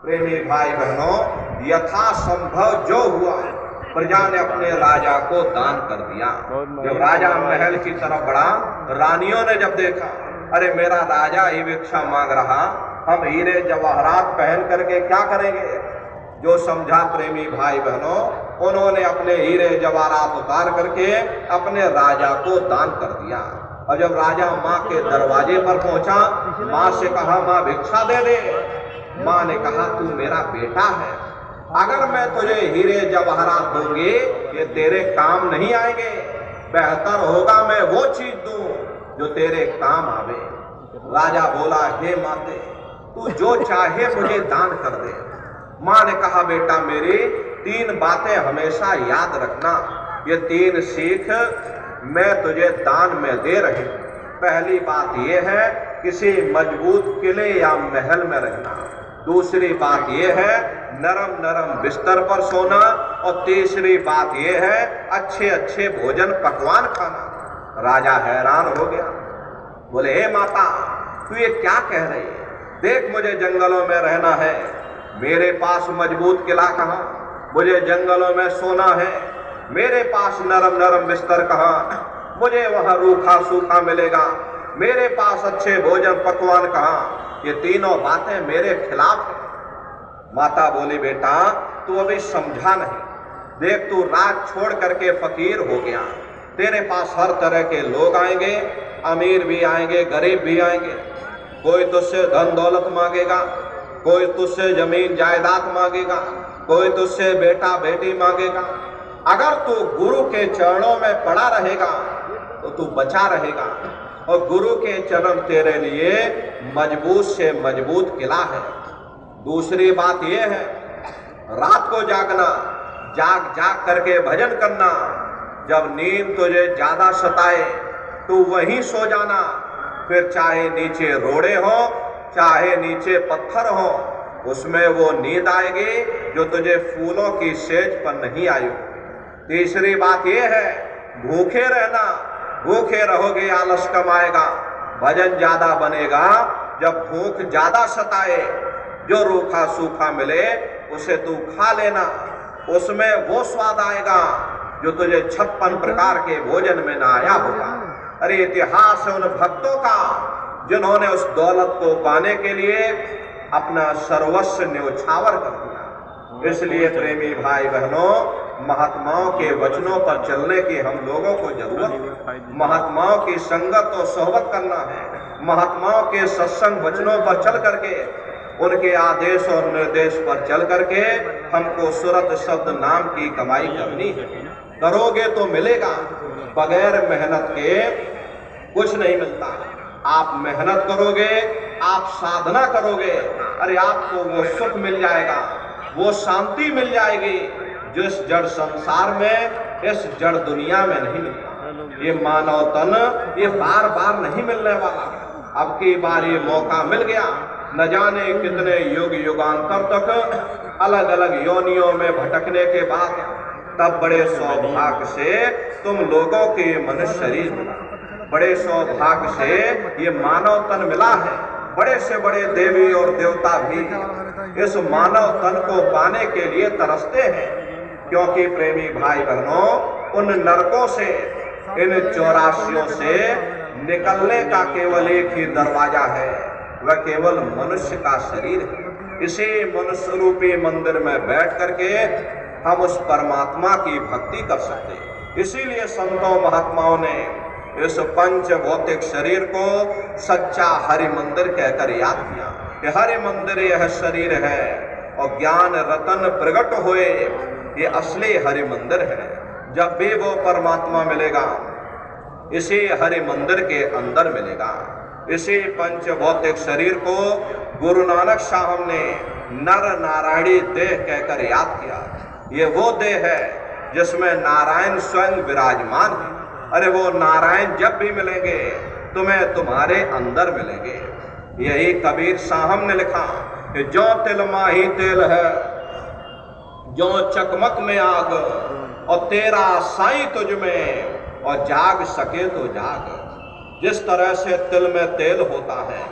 प्रेमी भाई बहनों, यथा संभव जो हुआ प्रजा ने अपने राजा को दान कर दिया। जब राजा महल की तरफ बढ़ा, रानियों ने जब देखा, अरे मेरा राजा ही भिक्षा मांग रहा, हम हीरे जवाहरात पहन करके क्या करेंगे। जो समझा प्रेमी भाई बहनों, उन्होंने अपने हीरे जवाहरात उतार करके अपने राजा को दान कर दिया। और जब राजा माँ के दरवाजे पर पहुंचा, माँ से कहा, माँ भिक्षा दे दे। माँ ने कहा, तू मेरा बेटा है, अगर मैं तुझे हीरे जवाहरात दूंगी ये तेरे काम नहीं आएंगे, बेहतर होगा मैं वो चीज दूं जो तेरे काम आवे। राजा बोला, हे माते, तू जो चाहे मुझे दान कर दे। माँ ने कहा, बेटा मेरी 3 बातें हमेशा याद रखना, ये 3 सीख मैं तुझे दान में दे रही हूं। पहली बात यह है, किसी मजबूत किले या महल में रहना। दूसरी बात यह है, नरम नरम बिस्तर पर सोना। और तीसरी बात यह है, अच्छे अच्छे भोजन पकवान खाना। राजा हैरान हो गया, बोले, हे माता, तू ये क्या कह रही है? देख, मुझे जंगलों में रहना है, मेरे पास मजबूत किला कहाँ, मुझे जंगलों में सोना है, मेरे पास नरम नरम बिस्तर कहाँ, मुझे वहां रूखा सूखा मिलेगा, मेरे पास अच्छे भोजन पकवान कहाँ। ये तीनों बातें मेरे खिलाफ है। माता बोली, बेटा तू अभी समझा नहीं, देख तू राज छोड़ करके फकीर हो गया, तेरे पास हर तरह के लोग आएंगे, अमीर भी आएंगे, गरीब भी आएंगे। कोई तुझसे धन दौलत मांगेगा, कोई तुझसे जमीन जायदाद मांगेगा, कोई तुझसे बेटा बेटी मांगेगा। अगर तू गुरु के चरणों में पड़ा रहेगा तो तू बचा रहेगा, और गुरु के चरण तेरे लिए मजबूत से मजबूत किला है। दूसरी बात यह है, रात को जागना, जाग जाग करके भजन करना। जब नींद तुझे ज्यादा सताए तो वहीं सो जाना, फिर चाहे नीचे रोड़े हो चाहे नीचे पत्थर हो, उसमें वो नींद आएगी जो तुझे फूलों की सेज पर नहीं आई। तीसरी बात यह है, भूखे रहना, भूखे रहोगे आलस कम आएगा, भजन ज्यादा बनेगा जब भूख ज्यादा सताए। जो रूखा सूखा मिले उसे तू खा लेना, उसमें वो स्वाद आएगा जो तुझे 56 प्रकार के भोजन में ना आया होगा। अरे इतिहास है उन भक्तों का जिन्होंने उस दौलत को पाने के लिए अपना सर्वस्व न्योछावर कर दिया। इसलिए प्रेमी भाई बहनों, महात्माओं के वचनों पर चलने की हम लोगों को जरूरत है। महात्माओं की संगत और सोहबत करना है, महात्माओं के सत्संग वचनों पर चल करके, उनके आदेश और निर्देश पर चल करके हमको सुरत शब्द नाम की कमाई करनी है। करोगे तो मिलेगा, बगैर मेहनत के कुछ नहीं मिलता। आप मेहनत करोगे, आप साधना करोगे, अरे आपको वो सुख मिल जाएगा, वो शांति मिल जाएगी जो इस जड़ संसार में, इस जड़ दुनिया में नहीं मिलता। ये मानव तन ये बार बार नहीं मिलने वाला। अब की बार ये मौका मिल गया, न जाने कितने युग युगांतर तक अलग अलग योनियों में भटकने के बाद तब बड़े सौभाग्य से तुम लोगों के मनुष्य शरीर मिला, बड़े सौभाग्य से ये मानव तन मिला है। बड़े से बड़े देवी और देवता भी इस मानव तन को पाने के लिए तरसते हैं, क्योंकि प्रेमी भाई बहनों, उन नरकों से, इन 84 से निकलने का केवल एक ही दरवाजा है, वह केवल मनुष्य का शरीर है। इसी मनुष्य रूपी मंदिर में बैठ करके हम उस परमात्मा की भक्ति कर सकते हैं। इसीलिए संतों महात्माओं ने इस पंच भौतिक शरीर को सच्चा हरि मंदिर कहकर याद किया कि हरि मंदिर यह शरीर है और ज्ञान रतन प्रकट हुए, ये असली हरि मंदिर है। जब भी वो परमात्मा मिलेगा इसी हरि मंदिर के अंदर मिलेगा। इसी पंच भौतिक शरीर को गुरु नानक साहब ने नर नारायणी देह कहकर याद किया। ये वो देह है जिसमें नारायण स्वयं विराजमान है। अरे वो नारायण जब भी मिलेंगे तुम्हें तुम्हारे अंदर मिलेंगे। यही कबीर साहब ने लिखा कि जो तिल माही तेल है, जो चकमक में आग, और तेरा साईं तुझ में, और जाग सके तो जाग। जिस तरह से तिल में तेल होता है,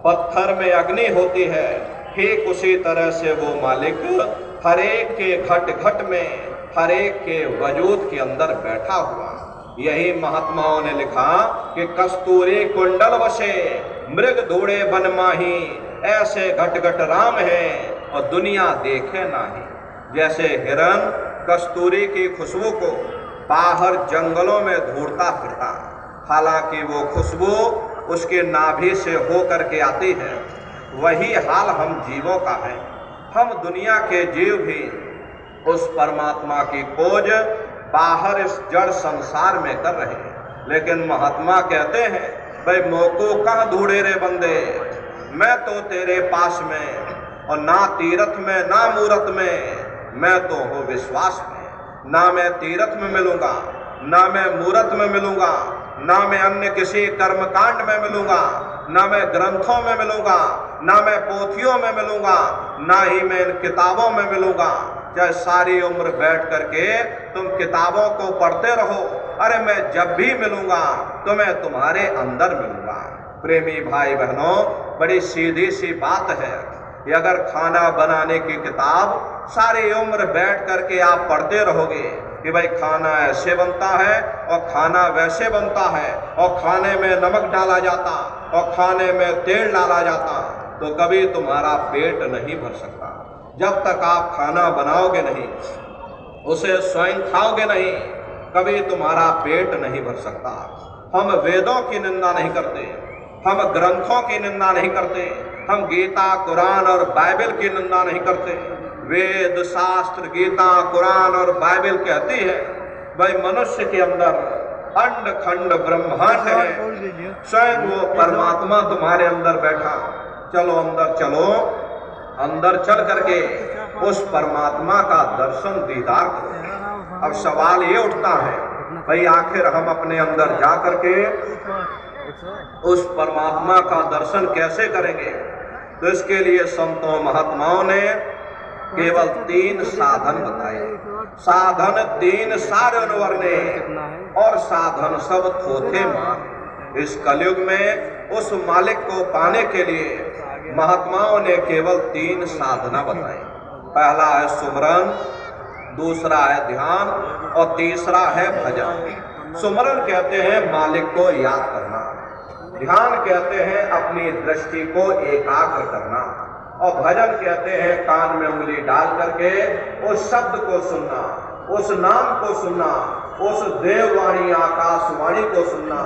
पत्थर में अग्नि होती है, ठीक उसी तरह से वो मालिक हर एक के घट घट में, हर एक के वजूद के अंदर बैठा हुआ। यही महात्माओं ने लिखा कि कस्तूरी कुंडल वशे मृग धूड़े बन माही, ऐसे घट घट राम है और दुनिया देखे नाही। जैसे हिरन कस्तूरी की खुशबू को बाहर जंगलों में ढूंढता फिरता, हालांकि वो खुशबू उसके नाभि से हो करके आती है, वही हाल हम जीवों का है। हम दुनिया के जीव भी उस परमात्मा की खोज बाहर इस जड़ संसार में कर रहे हैं, लेकिन महात्मा कहते हैं भाई मोको कहाँ ढूंढे रे बंदे, मैं तो तेरे पास में, और ना तीरथ में ना मूरत में, मैं तो हूँ विश्वास में। ना मैं तीरथ में मिलूंगा, ना मैं मूरत में मिलूंगा, ना मैं अन्य किसी कर्मकांड में मिलूंगा, ना मैं ग्रंथों में मिलूंगा, ना मैं पोथियों में मिलूंगा, ना ही मैं इन किताबों में मिलूंगा। चाहे सारी उम्र बैठ करके तुम किताबों को पढ़ते रहो, अरे मैं जब भी मिलूंगा तो मैं तुम्हारे अंदर मिलूंगा। प्रेमी भाई बहनों, बड़ी सीधी सी बात है कि अगर खाना बनाने की किताब सारी उम्र बैठ करके आप पढ़ते रहोगे कि भाई खाना ऐसे बनता है और खाना वैसे बनता है और खाने में नमक डाला जाता और खाने में तेल डाला जाता, तो कभी तुम्हारा पेट नहीं भर सकता। जब तक आप खाना बनाओगे नहीं, उसे स्वयं खाओगे नहीं, कभी तुम्हारा पेट नहीं भर सकता। हम वेदों की निंदा नहीं करते, हम ग्रंथों की निंदा नहीं करते, हम गीता कुरान और बाइबल की निंदा नहीं करते। वेद शास्त्र गीता कुरान और बाइबल कहती है भाई मनुष्य के अंदर अंड खंड ब्रह्मांड है, स्वयं वो परमात्मा तुम्हारे अंदर बैठा। चलो अंदर चलो, अंदर चल करके उस परमात्मा का दर्शन दीदार करो। अब सवाल ये उठता है भाई आखिर हम अपने अंदर जा करके उस परमात्मा का दर्शन कैसे करेंगे? तो इसके लिए संतों महात्माओं ने केवल 3 साधन बताए। साधन 3 सारे वर्णे और साधन सब थोथे मान। इस कलयुग में उस मालिक को पाने के लिए महात्माओं ने केवल 3 साधना बताई। पहला है सुमरन, दूसरा है ध्यान और तीसरा है भजन। सुमरन कहते हैं मालिक को याद करना, ध्यान कहते हैं अपनी दृष्टि को एकाग्र करना, और भजन कहते हैं कान में उंगली डाल करके उस शब्द को सुनना, उस नाम को सुनना, उस देववाणी आकाशवाणी को सुनना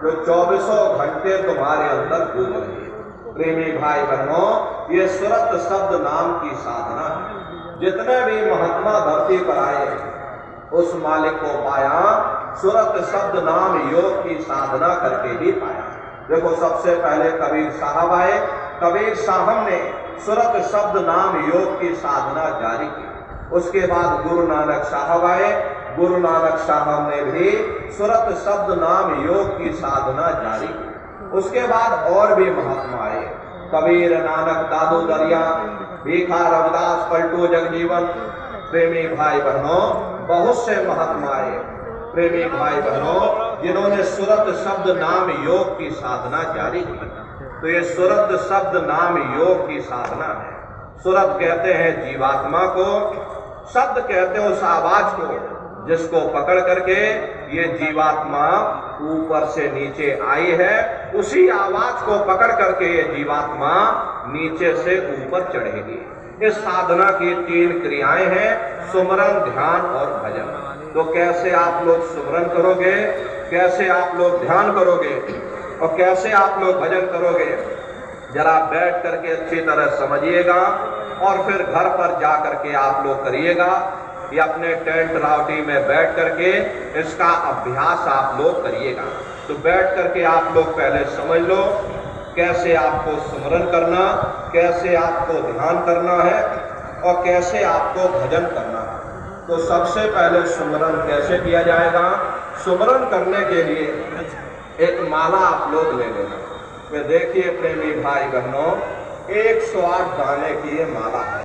जो 24 घंटे तुम्हारे अंदर गूंज रही है। प्रेमी भाई बहनों, ये सुरत शब्द नाम की साधना है। जितने भी महात्मा धरती पर आए उस मालिक को पाया, सुरत शब्द नाम योग की साधना करके ही पाया। देखो सबसे पहले कबीर साहब आए, कबीर साहब ने सुरत शब्द नाम योग की साधना जारी की। उसके बाद गुरु नानक साहब आए, गुरु नानक साहब ने भी सुरत शब्द नाम योग की साधना जारी की। उसके बाद और भी महात्मा आए, कबीर, नानक, दादू दरिया, भीखा, रविदास, पलटू जगजीवन। प्रेमी भाई बहनों, बहुत से महात्मा आए प्रेमी भाई बहनों जिन्होंने सुरत शब्द नाम योग की साधना जारी की। तो ये सुरत शब्द नाम योग की साधना है। सुरत कहते हैं जीवात्मा को, शब्द कहते हैं उस आवाज को जिसको पकड़ करके ये जीवात्मा ऊपर से नीचे आई है, उसी आवाज को पकड़ करके ये जीवात्मा नीचे से ऊपर चढ़ेगी। इस साधना की 3 क्रियाएं हैं, सुमरन, ध्यान और भजन। तो कैसे आप लोग सुमरन करोगे, कैसे आप लोग ध्यान करोगे और कैसे आप लोग भजन करोगे, जरा बैठ करके अच्छी तरह समझिएगा और फिर घर पर जा करके आप लोग करिएगा। या अपने टेंट रावटी में बैठ करके इसका अभ्यास आप लोग करिएगा। तो बैठ करके आप लोग पहले समझ लो कैसे आपको सुमरन करना, कैसे आपको ध्यान करना है और कैसे आपको भजन करना है। तो सबसे पहले सुमरन कैसे किया जाएगा? सुमरन करने के लिए एक माला आप लोग ले लेना। तो देखिए प्रेमी भाई बहनों, 108 दाने की ये माला है।